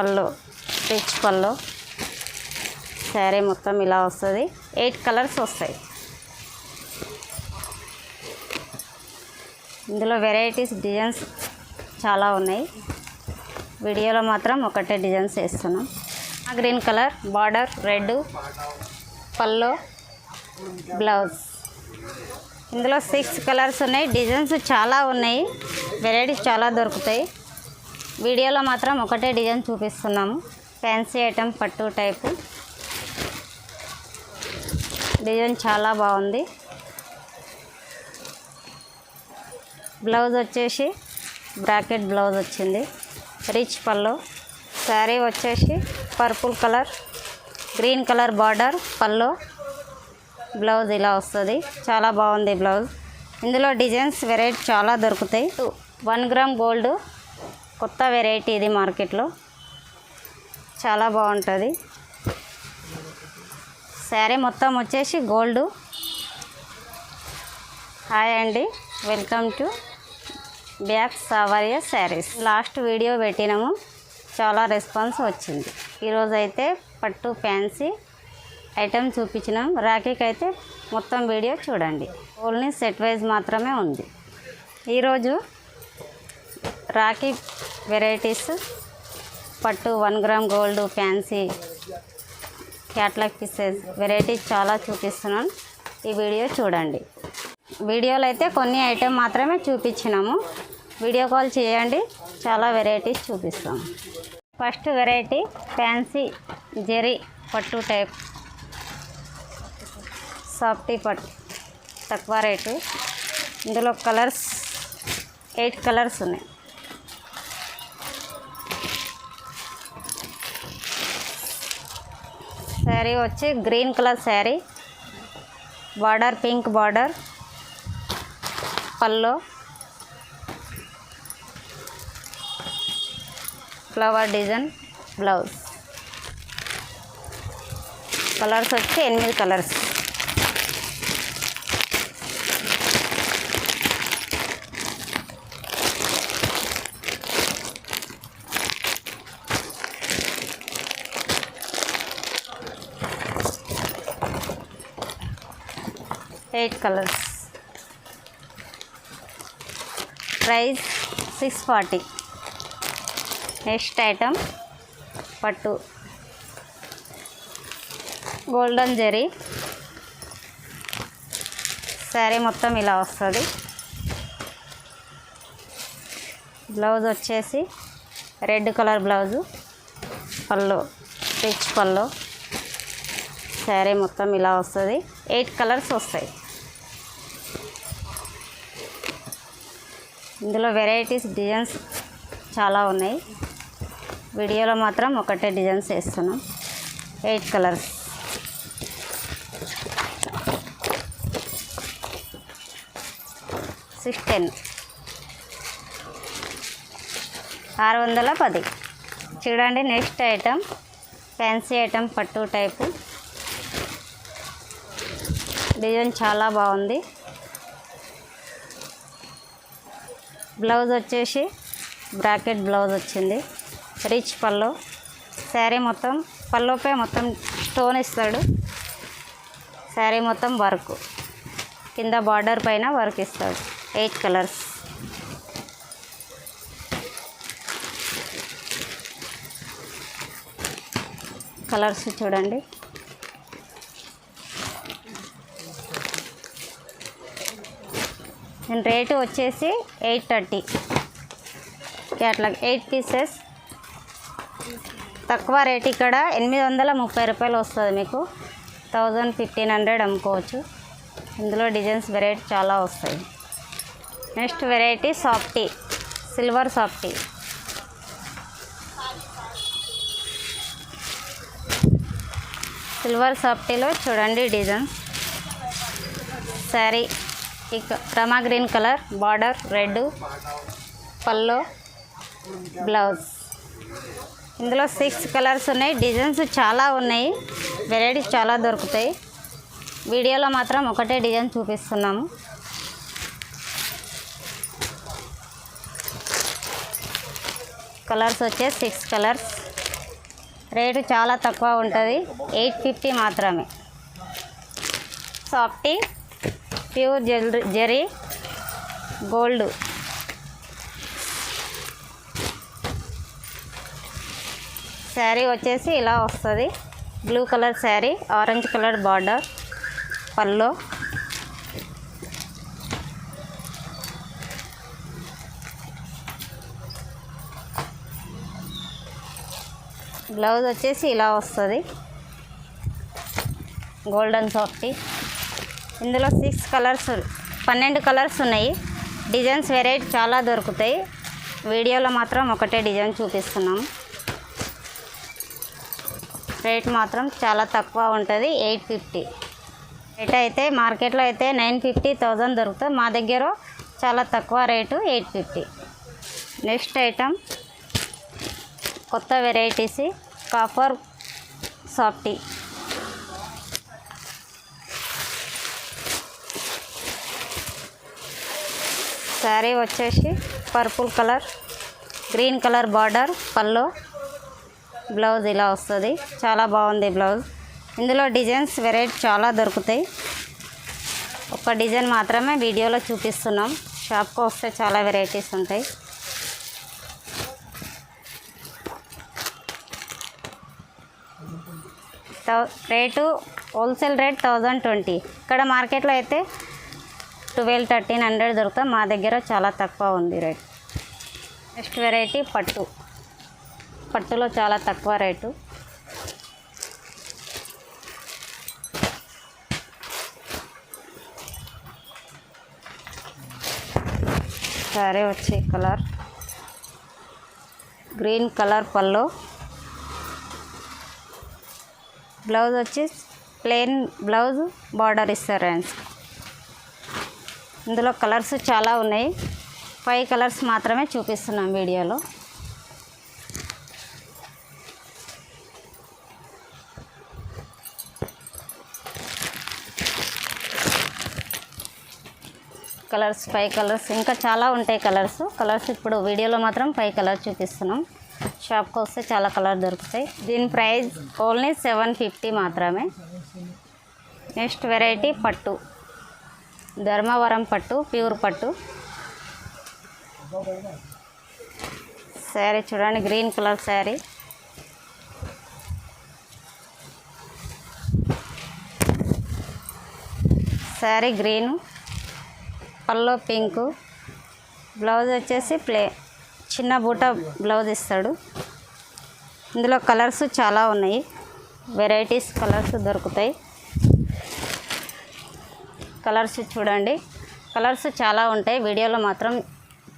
పళ్ళు రిచ్ పళ్ళు. శారీ మొత్తం ఇలా వస్తుంది. 8 కలర్స్ వస్తాయి. ఇందులో వెరైటీస్ డిజైన్స్ చాలా ఉన్నాయి. వీడియోలో మాత్రం ఒకటే డిజైన్స్ వేస్తున్నాం. Green colour border, red pallu, blouse. ఇందులో 6 కలర్స్ ఉన్నాయి. డిజైన్స్ చాలా ఉన్నాయి. వెరైటీస్ చాలా దొరుకుతాయి. వీడియోలో మాత్రం ఒకటే డిజైన్ చూపిస్తున్నాము. ఫ్యాన్సీ ఐటమ్ పట్టు టైపు డిజైన్ చాలా బాగుంది. బ్లౌజ్ వచ్చేసి బ్రాకెట్ బ్లౌజ్ వచ్చింది. రిచ్ పళ్ళు. శారీ వచ్చేసి purple colour, green colour border, పళ్ళు, బ్లౌజ్ ఇలా వస్తుంది. చాలా బాగుంది బ్లౌజ్. ఇందులో డిజైన్స్ వెరైటీ చాలా దొరుకుతాయి. 1 గ్రామ్ గోల్డ్ కొత్త వెరైటీ ఇది మార్కెట్లో. చాలా బాగుంటుంది. శారీ మొత్తం వచ్చేసి గోల్డ్. హాయ్ అండి, welcome to back Savarya Sarees. Last video పెట్టినాము, చాలా రెస్పాన్స్ వచ్చింది. ఈరోజు అయితే పట్టు ఫ్యాన్సీ ఐటమ్ చూపించినాం. రాఖీకి అయితే మొత్తం వీడియో చూడండి. ఓన్లీ సెట్ వైజ్ మాత్రమే ఉంది. ఈరోజు రాఖీ వెరైటీస్ పట్టు 1 gram gold fancy catalogue pieces varieties చాలా చూపిస్తున్నాను. ఈ వీడియో చూడండి. వీడియోలో అయితే కొన్ని ఐటెం మాత్రమే చూపించినాము. వీడియో కాల్ చేయండి, చాలా వెరైటీస్ చూపిస్తాము. ఫస్ట్ వెరైటీ ఫ్యాన్సీ జెరీ పట్టు టైప్ సాఫ్టీ పట్టు, తక్కువ రేటు. ఇందులో కలర్స్ 8 కలర్స్ ఉన్నాయి. శారీ వచ్చి green colour sari, border pink border, పళ్ళు, ఫ్లవర్ డిజైన్, బ్లౌజ్. కలర్స్ వచ్చి 8 colours. Eight colours. Price 640. Next item పట్టు గోల్డెన్ జరీ. శారీ మొత్తం ఇలా వస్తుంది. బ్లౌజ్ వచ్చేసి రెడ్ కలర్ బ్లౌజు, పళ్ళు రిచ్ పళ్ళు. శారీ మొత్తం ఇలా వస్తుంది. 8 కలర్స్ వస్తాయి. ఇందులో వెరైటీస్ డిజైన్స్ చాలా ఉన్నాయి. వీడియోలో మాత్రం ఒకటే డిజైన్స్ వేస్తున్నాం. 8 కలర్స్. $610. 610. చూడండి నెక్స్ట్ ఐటమ్ ఫ్యాన్సీ ఐటమ్ పట్టు టైపు డిజైన్ చాలా బాగుంది. బ్లౌజ్ వచ్చేసి బ్రాకెట్ బ్లౌజ్ వచ్చింది. రిచ్ పళ్ళు. శారీ మొత్తం పళ్ళుపై మొత్తం స్టోన్ ఇస్తాడు. శారీ మొత్తం వర్క్, కింద బార్డర్ పైన వర్క్ ఇస్తాడు. 8 కలర్స్. కలర్స్ చూడండి. దీని రేటు వచ్చేసి 830. Catalogue 8 pieces. తక్కువ రేట్ ఇక్కడ 830 రూపాయలు వస్తుంది. మీకు 1500 అమ్ముకోవచ్చు. ఇందులో డిజైన్స్ వెరైటీ చాలా వస్తాయి. Next variety softy, silver softy. Silver సాఫ్టీలో చూడండి డిజైన్స్. శారీ ఇక Rama green colour, border red, pallu, blouse. ఇందులో 6 కలర్స్ ఉన్నాయి. డిజైన్స్ చాలా ఉన్నాయి. వెరైటీస్ చాలా దొరుకుతాయి. వీడియోలో మాత్రం ఒకటే డిజైన్ చూపిస్తున్నాము. కలర్స్ వచ్చే 6 కలర్స్. రేటు చాలా తక్కువ ఉంటుంది, 850 మాత్రమే. Softy pure zari gold. Sari వచ్చేసి ఇలా వస్తుంది. Blue colour sari, orange colour border, pallu. Blouse వచ్చేసి ఇలా వస్తుంది, గోల్డెన్ సాఫ్టీ. ఇందులో 12 కలర్స్ ఉన్నాయి. డిజైన్స్ వెరైటీ చాలా దొరుకుతాయి. వీడియోలో మాత్రం ఒకటే డిజైన్ చూపిస్తున్నాం. రేట్ మాత్రం చాలా తక్కువ ఉంటుంది, 850. రేట్ అయితే మార్కెట్లో అయితే 950, 1000 దొరుకుతుంది. మా దగ్గర చాలా తక్కువ రేటు, 850. నెక్స్ట్ ఐటమ్ కొత్త వెరైటీస్, కాపర్ సాఫ్టీ. శారీ వచ్చేసి purple colour, green colour border, pallu. Blouse ఇలా వస్తుంది, చాలా బాగుంది బ్లౌజ్. ఇందులో డిజైన్స్ వెరైటీ చాలా దొరుకుతాయి. ఒక డిజైన్ మాత్రమే వీడియోలో చూపిస్తున్నాం. షాప్కి వస్తే చాలా వెరైటీస్ ఉంటాయి. Rate wholesale rate 1020. ఇక్కడ మార్కెట్లో అయితే 1200-1300 దొరుకుతాయి. మా దగ్గర చాలా తక్కువ ఉంది రేట్. నెక్స్ట్ వెరైటీ పట్టులో చాలా తక్కువ రేటు. సారీ వచ్చి కలర్ గ్రీన్ కలర్ పల్లో. బ్లౌజ్ వచ్చి ప్లెయిన్ బ్లౌజ్, బార్డర్ ఇస్తారు హ్యాండ్స్. ఇందులో కలర్స్ చాలా ఉన్నాయి. 5 కలర్స్ మాత్రమే చూపిస్తున్నాం వీడియోలో. కలర్స్ 5 కలర్స్, ఇంకా చాలా ఉంటాయి కలర్స్. ఇప్పుడు వీడియోలో మాత్రం 5 కలర్స్ చూపిస్తున్నాం. షాప్కి వస్తే చాలా కలర్ దొరుకుతాయి. దీని ప్రైస్ ఓన్లీ 750 మాత్రమే. నెక్స్ట్ వెరైటీ పట్టు, ధర్మవరం పట్టు, ప్యూర్ పట్టు. శారీ చూడండి, green colour sari. Sari green, pallu pink. Blouse వచ్చేసి చిన్న బూట బ్లౌజ్ ఇస్తాడు. ఇందులో కలర్స్ చాలా ఉన్నాయి, వెరైటీస్ కలర్స్ దొరుకుతాయి. కలర్స్ చూడండి, కలర్స్ చాలా ఉంటాయి. వీడియోలో మాత్రం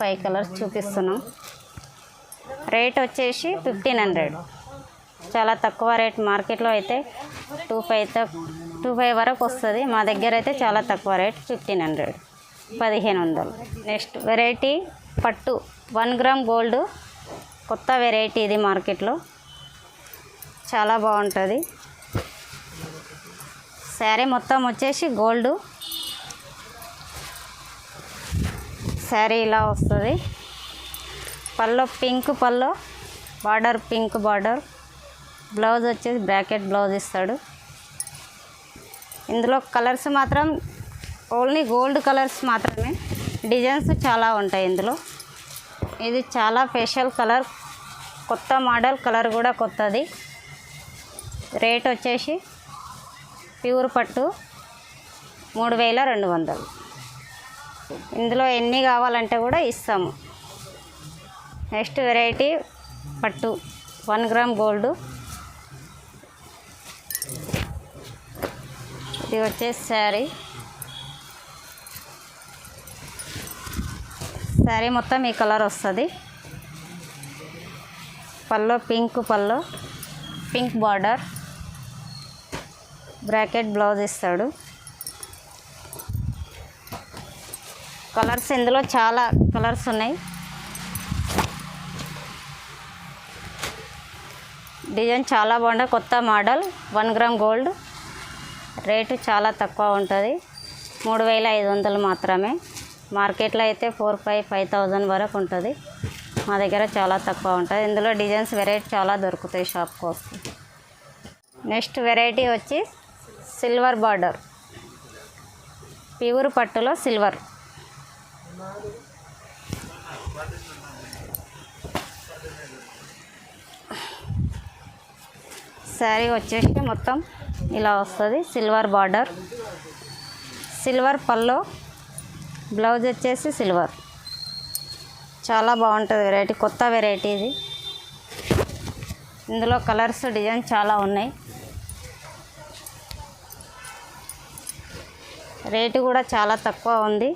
5 కలర్స్ చూపిస్తున్నాం. రేట్ వచ్చేసి 1500, చాలా తక్కువ రేట్. మార్కెట్లో అయితే 25 వరకు వస్తుంది. మా దగ్గర అయితే చాలా తక్కువ రేట్, 1500, 1500. నెక్స్ట్ వెరైటీ పట్టు 1 గ్రామ్ గోల్డ్, కొత్త వెరైటీ ఇది మార్కెట్లో, చాలా బాగుంటుంది. శారీ మొత్తం వచ్చేసి గోల్డ్. శారీ ఇలా వస్తుంది. పల్లో పింక్ పల్లో, బార్డర్ పింక్ బార్డర్. బ్లౌజ్ వచ్చేసి బ్రాకెట్ బ్లౌజ్ ఇస్తాడు. ఇందులో కలర్స్ మాత్రం ఓన్లీ గోల్డ్ కలర్స్ మాత్రమే. డిజైన్స్ చాలా ఉంటాయి ఇందులో. ఇది చాలా స్పెషల్ కలర్, కొత్త మోడల్ కలర్ కూడా కొత్తది. రేట్ వచ్చేసి ప్యూర్ పట్టు 3200. ఇందులో ఎన్ని కావాలంటే కూడా ఇస్తాము. నెక్స్ట్ వెరైటీ పట్టు 1 గ్రామ్ గోల్డ్. ఇది వచ్చేసి శారీ మొత్తం ఈ కలర్ వస్తుంది. పల్లో పింక్ బార్డర్, బ్రాకెట్ బ్లౌజ్ ఇస్తాడు. కలర్స్ ఇందులో చాలా కలర్స్ ఉన్నాయి. డిజైన్ చాలా బాగుంటుంది, కొత్త మోడల్. 1 gram gold. రేటు చాలా తక్కువ ఉంటుంది, 3500 మాత్రమే. మార్కెట్లో అయితే 4000-5000 వరకు ఉంటుంది. మా దగ్గర చాలా తక్కువ ఉంటుంది. ఇందులో డిజైన్స్ వెరైటీ చాలా దొరుకుతాయి షాప్కి వస్తే. నెక్స్ట్ వెరైటీ వచ్చి సిల్వర్ బార్డర్, ప్యూర్ పట్టులో సిల్వర్. శారీ వచ్చేసి మొత్తం ఇలా వస్తుంది. సిల్వర్ బార్డర్, సిల్వర్ పల్లో, బ్లౌజ్ వచ్చేసి సిల్వర్. చాలా బాగుంటుంది వెరైటీ, కొత్త వెరైటీ ఇది. ఇందులో కలర్స్ డిజైన్ చాలా ఉన్నాయి. రేటు కూడా చాలా తక్కువ ఉంది.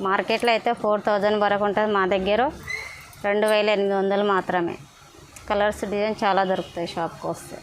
మార్కెట్లో అయితే 4000 వరకు ఉంటుంది. మా దగ్గర 2800 మాత్రమే. కలర్స్ డిజైన్ చాలా దొరుకుతాయి షాప్కి వస్తే.